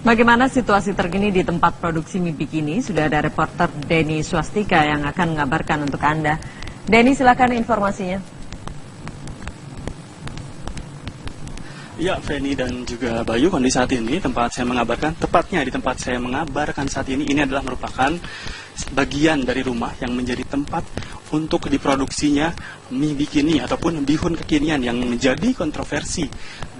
Bagaimana situasi terkini di tempat produksi mie bikini? Sudah ada reporter Denny Swastika yang akan mengabarkan untuk Anda. Denny, silakan informasinya. Ya, Feni dan juga Bayu, kondisi saat ini tepatnya di tempat saya mengabarkan saat ini adalah merupakan bagian dari rumah yang menjadi tempat untuk diproduksinya mie bikini ataupun bihun kekinian yang menjadi kontroversi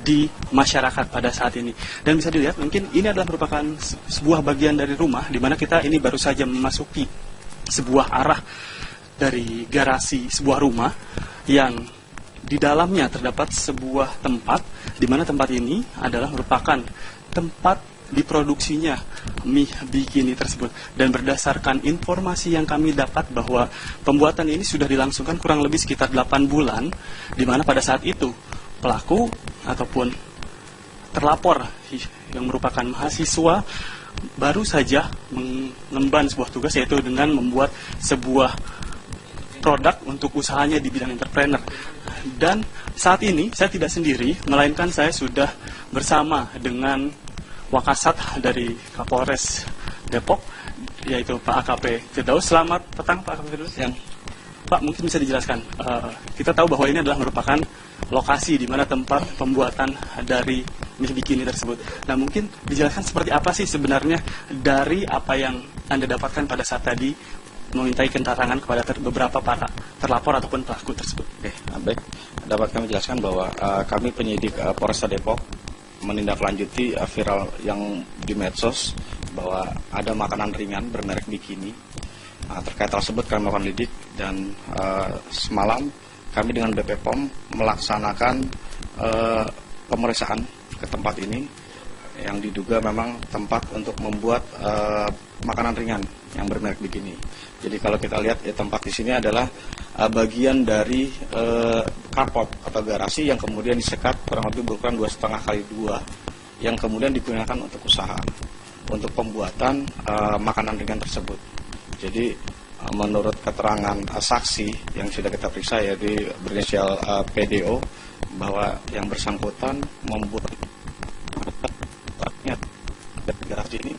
di masyarakat pada saat ini. Dan bisa dilihat mungkin ini adalah merupakan sebuah bagian dari rumah di mana kita ini baru saja memasuki sebuah arah dari garasi sebuah rumah yang di dalamnya terdapat sebuah tempat di mana tempat ini adalah merupakan tempat diproduksinya mie bikini tersebut. Dan berdasarkan informasi yang kami dapat bahwa pembuatan ini sudah dilangsungkan kurang lebih sekitar 8 bulan, di mana pada saat itu pelaku ataupun terlapor yang merupakan mahasiswa baru saja mengemban sebuah tugas, yaitu dengan membuat sebuah produk untuk usahanya di bidang entrepreneur. Dan saat ini saya tidak sendiri, melainkan saya sudah bersama dengan Wakasat dari Kapolres Depok, yaitu Pak AKP Firdaus. Selamat petang Pak AKP Firdaus. Pak, mungkin bisa dijelaskan, kita tahu bahwa ini adalah merupakan lokasi di mana tempat pembuatan dari mie bikini tersebut. Nah, mungkin dijelaskan seperti apa sih sebenarnya dari apa yang Anda dapatkan pada saat tadi memintai keterangan kepada beberapa para terlapor ataupun pelaku tersebut. Oke, baik. Dapat kami jelaskan bahwa kami penyidik Polresta Depok menindaklanjuti viral yang di medsos bahwa ada makanan ringan bermerek bikini. Terkait tersebut kami melakukan lidik dan semalam kami dengan BP POM melaksanakan pemeriksaan ke tempat ini yang diduga memang tempat untuk membuat makanan ringan yang bermerek bikini. Jadi kalau kita lihat tempat di sini adalah bagian dari carport atau garasi yang kemudian disekat kurang lebih berukuran 2,5x2 yang kemudian digunakan untuk usaha untuk pembuatan makanan ringan tersebut. Jadi menurut keterangan saksi yang sudah kita periksa, yaitu berinisial PDO, bahwa yang bersangkutan membuat garasi ini.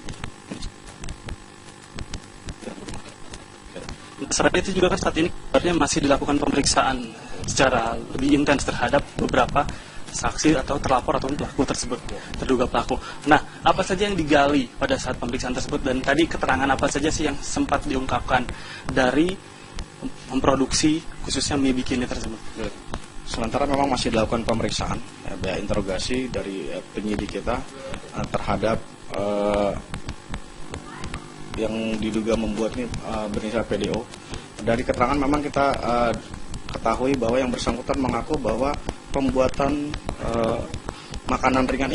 Selain itu juga kan saat ini sebenarnya masih dilakukan pemeriksaan secara lebih intens terhadap beberapa saksi atau terlapor atau pelaku tersebut, terduga pelaku. Nah, apa saja yang digali pada saat pemeriksaan tersebut, dan tadi keterangan apa saja sih yang sempat diungkapkan dari memproduksi khususnya mie bikini tersebut? Sementara memang masih dilakukan pemeriksaan, interogasi dari penyidik kita terhadap yang diduga membuat ini berinisial PDO. Dari keterangan memang kita ketahui bahwa yang bersangkutan mengaku bahwa pembuatan makanan ringan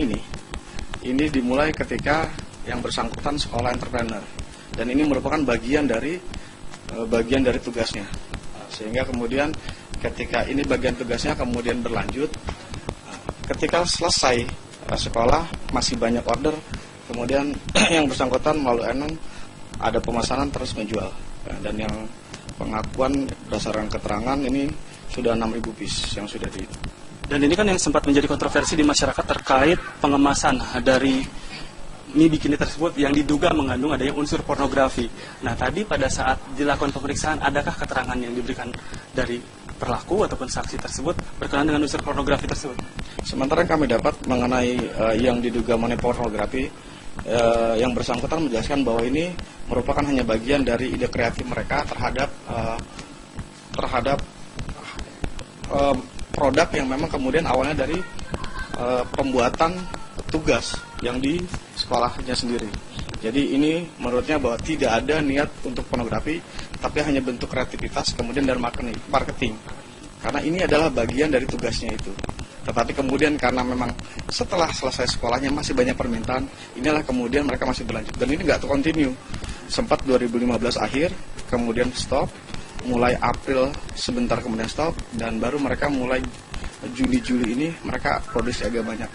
ini dimulai ketika yang bersangkutan sekolah entrepreneur, dan ini merupakan bagian dari tugasnya. Sehingga kemudian ketika ini bagian tugasnya kemudian berlanjut, ketika selesai sekolah masih banyak order, kemudian yang bersangkutan melalui Enon ada pemesanan terus menjual, dan yang pengakuan berdasarkan keterangan ini sudah 6.000 piece yang sudah di. Dan ini kan yang sempat menjadi kontroversi di masyarakat terkait pengemasan dari mie bikini tersebut yang diduga mengandung adanya unsur pornografi. Nah, tadi pada saat dilakukan pemeriksaan, adakah keterangan yang diberikan dari pelaku ataupun saksi tersebut berkenaan dengan unsur pornografi tersebut? Sementara yang kami dapat mengenai yang diduga mengenai pornografi, yang bersangkutan menjelaskan bahwa ini merupakan hanya bagian dari ide kreatif mereka terhadap produk yang memang kemudian awalnya dari pembuatan tugas yang di sekolahnya sendiri. Jadi ini menurutnya bahwa tidak ada niat untuk pornografi, tapi hanya bentuk kreativitas kemudian dari marketing. Karena ini adalah bagian dari tugasnya itu. Tetapi kemudian karena memang setelah selesai sekolahnya masih banyak permintaan, inilah kemudian mereka masih berlanjut. Dan ini nggak terkontinu. Sempat 2015 akhir, kemudian stop, mulai April sebentar kemudian stop, dan baru mereka mulai Juni-Juli ini mereka produksi agak banyak.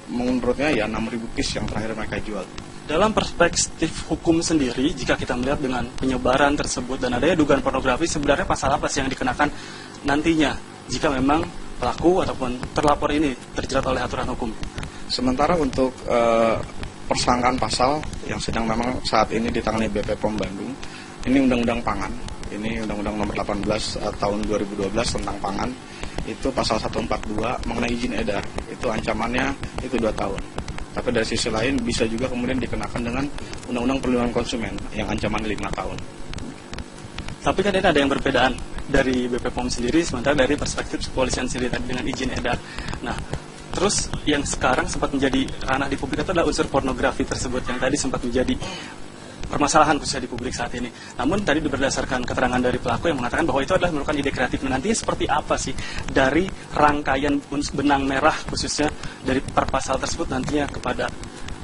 Menurutnya ya 6.000 piece yang terakhir mereka jual. Dalam perspektif hukum sendiri, jika kita melihat dengan penyebaran tersebut dan adanya dugaan pornografi, sebenarnya pasal apa sih yang dikenakan nantinya jika memang pelaku ataupun terlapor ini terjerat oleh aturan hukum? Sementara untuk persangkaan pasal yang sedang memang saat ini ditangani BP POM Bandung. Ini Undang-Undang Pangan, ini Undang-Undang Nomor 18 tahun 2012 tentang pangan. Itu pasal 142 mengenai izin edar. Itu ancamannya itu 2 tahun. Tapi dari sisi lain bisa juga kemudian dikenakan dengan Undang-Undang Perlindungan Konsumen yang ancamannya 5 tahun. Tapi kan ini ada yang berbedaan dari BP POM sendiri, sementara dari perspektif kepolisian sendiri tadi dengan izin edar. Nah, terus yang sekarang sempat menjadi ranah di publik itu adalah unsur pornografi tersebut yang tadi sempat menjadi permasalahan khususnya di publik saat ini. Namun tadi berdasarkan keterangan dari pelaku yang mengatakan bahwa itu adalah merupakan ide kreatif. Nantinya seperti apa sih dari rangkaian benang merah khususnya dari per pasal tersebut nantinya kepada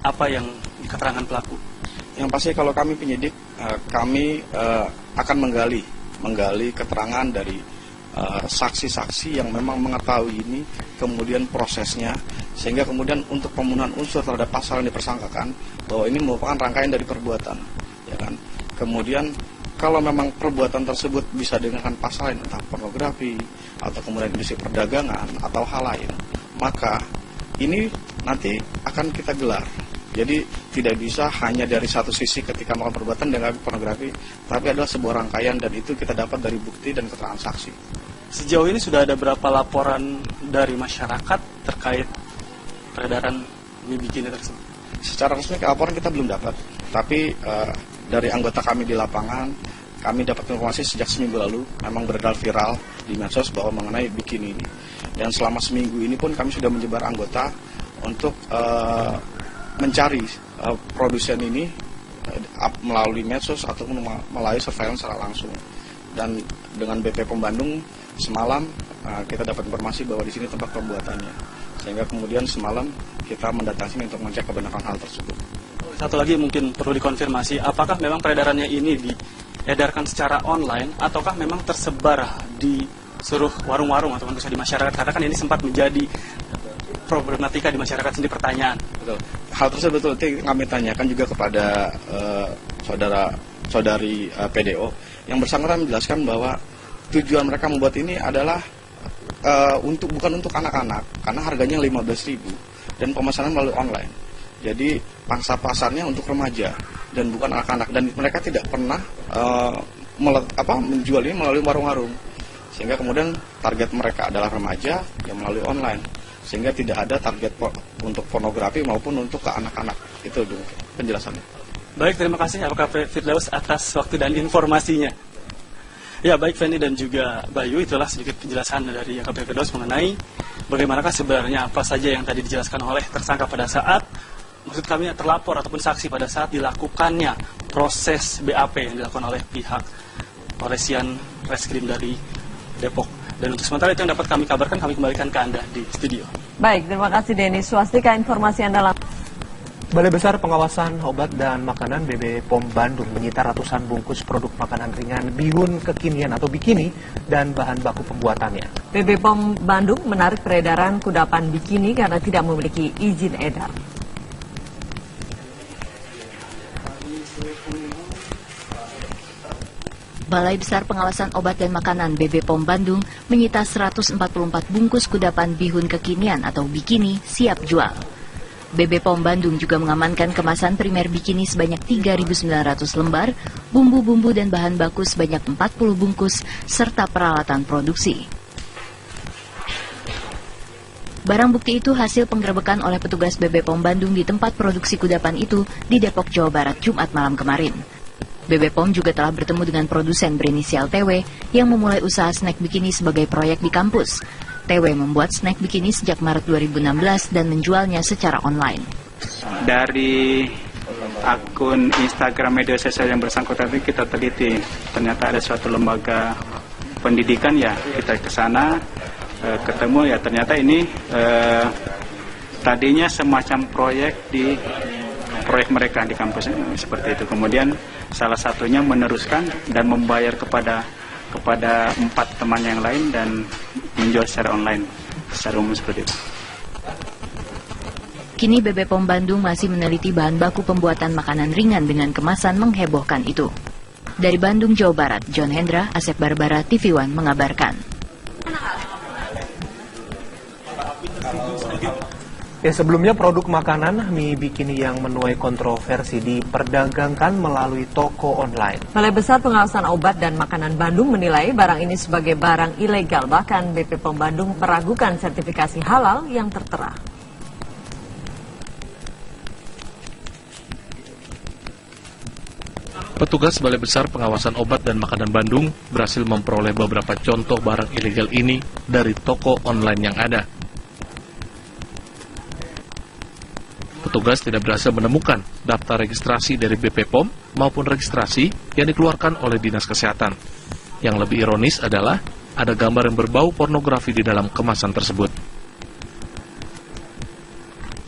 apa yang di keterangan pelaku? Yang pasti kalau kami penyidik, kami akan menggali keterangan dari saksi-saksi yang memang mengetahui ini, kemudian prosesnya, sehingga kemudian untuk pemenuhan unsur terhadap pasal yang dipersangkakan bahwa ini merupakan rangkaian dari perbuatan, ya kan. Kemudian kalau memang perbuatan tersebut bisa dengan pasal yang tentang pornografi atau kemudian industri perdagangan atau hal lain, maka ini nanti akan kita gelar. Jadi tidak bisa hanya dari satu sisi ketika melakukan perbuatan dengan pornografi, tapi adalah sebuah rangkaian dan itu kita dapat dari bukti dan keterangan saksi. Sejauh ini sudah ada berapa laporan dari masyarakat terkait peredaran mie bikini tersebut? Secara resmi laporan kita belum dapat, tapi dari anggota kami di lapangan, kami dapat informasi sejak seminggu lalu memang beredar viral di medsos bahwa mengenai bikini ini. Dan selama seminggu ini pun kami sudah menyebar anggota untuk mencari produsen ini melalui medsos ataupun melalui surveillance secara langsung. Dan dengan BP POM Bandung semalam kita dapat informasi bahwa di sini tempat pembuatannya, sehingga kemudian semalam kita mendatangi untuk mengecek kebenaran hal tersebut. Satu lagi mungkin perlu dikonfirmasi, apakah memang peredarannya ini diedarkan secara online ataukah memang tersebar di seluruh warung-warung ataupun di masyarakat? Karena kan ini sempat menjadi problematika di masyarakat sendiri, pertanyaan. Betul. Hal tersebut betul kami tanyakan juga kepada saudari PDO yang bersangkutan menjelaskan bahwa tujuan mereka membuat ini adalah bukan untuk anak-anak karena harganya 15.000 dan pemesanan melalui online. Jadi pangsa pasarnya untuk remaja dan bukan anak-anak, dan mereka tidak pernah menjual ini melalui warung-warung. Sehingga kemudian target mereka adalah remaja yang melalui online. Sehingga tidak ada target untuk pornografi maupun untuk ke anak-anak. Itu penjelasannya. Baik, terima kasih AKP Firdaus atas waktu dan informasinya. Ya, baik Feni dan juga Bayu, itulah sedikit penjelasan dari AKP Firdaus mengenai bagaimanakah sebenarnya apa saja yang tadi dijelaskan oleh tersangka pada saat, maksud kami terlapor ataupun saksi pada saat dilakukannya proses BAP yang dilakukan oleh pihak Polresian Reskrim dari Depok. Dan untuk sementara itu yang dapat kami kabarkan, kami kembalikan ke Anda di studio. Baik, terima kasih Denny Swastika, informasi Anda langsung. Balai Besar Pengawasan Obat dan Makanan BP POM Bandung menyita ratusan bungkus produk makanan ringan bihun kekinian atau bikini dan bahan baku pembuatannya. BP POM Bandung menarik peredaran kudapan bikini karena tidak memiliki izin edar. Balai Besar Pengawasan Obat dan Makanan BP POM Bandung menyita 144 bungkus kudapan bihun kekinian atau bikini siap jual. BP POM Bandung juga mengamankan kemasan primer bikini sebanyak 3.900 lembar, bumbu-bumbu dan bahan baku sebanyak 40 bungkus, serta peralatan produksi. Barang bukti itu hasil penggerebekan oleh petugas BP POM Bandung di tempat produksi kudapan itu di Depok, Jawa Barat, Jumat malam kemarin. BP POM juga telah bertemu dengan produsen berinisial TW yang memulai usaha snack bikini sebagai proyek di kampus. TW membuat snack bikini sejak Maret 2016 dan menjualnya secara online. Dari akun Instagram media sosial yang bersangkutan kita teliti, ternyata ada suatu lembaga pendidikan, ya kita ke sana ketemu, ya ternyata ini tadinya semacam proyek mereka di kampus seperti itu. Kemudian salah satunya meneruskan dan membayar kepada 4 teman yang lain dan menjual secara online, secara umum seperti itu. Kini BP POM Bandung masih meneliti bahan baku pembuatan makanan ringan dengan kemasan menghebohkan itu. Dari Bandung, Jawa Barat, John Hendra, Asep Barbara, TV One mengabarkan. Ya, sebelumnya produk makanan mie bikini yang menuai kontroversi diperdagangkan melalui toko online. Balai Besar Pengawasan Obat dan Makanan Bandung menilai barang ini sebagai barang ilegal. Bahkan BP POM Bandung meragukan sertifikasi halal yang tertera. Petugas Balai Besar Pengawasan Obat dan Makanan Bandung berhasil memperoleh beberapa contoh barang ilegal ini dari toko online yang ada. Petugas tidak berhasil menemukan daftar registrasi dari BP POM maupun registrasi yang dikeluarkan oleh Dinas Kesehatan. Yang lebih ironis adalah ada gambar yang berbau pornografi di dalam kemasan tersebut.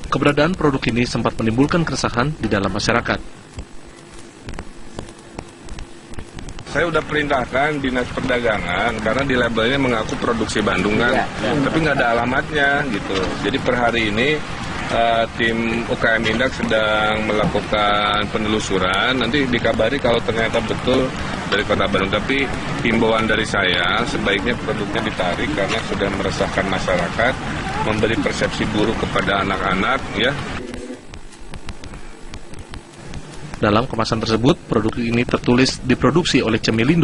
Keberadaan produk ini sempat menimbulkan keresahan di dalam masyarakat. Saya udah perintahkan Dinas Perdagangan karena di labelnya mengaku produksi Bandung kan, tapi nggak ada alamatnya gitu. Jadi per hari ini tim UKM Indak sedang melakukan penelusuran. Nanti dikabari kalau ternyata betul dari Kota Bandung. Tapi himbauan dari saya sebaiknya produknya ditarik karena sudah meresahkan masyarakat, memberi persepsi buruk kepada anak-anak ya. Dalam kemasan tersebut, produk ini tertulis diproduksi oleh Cemilindo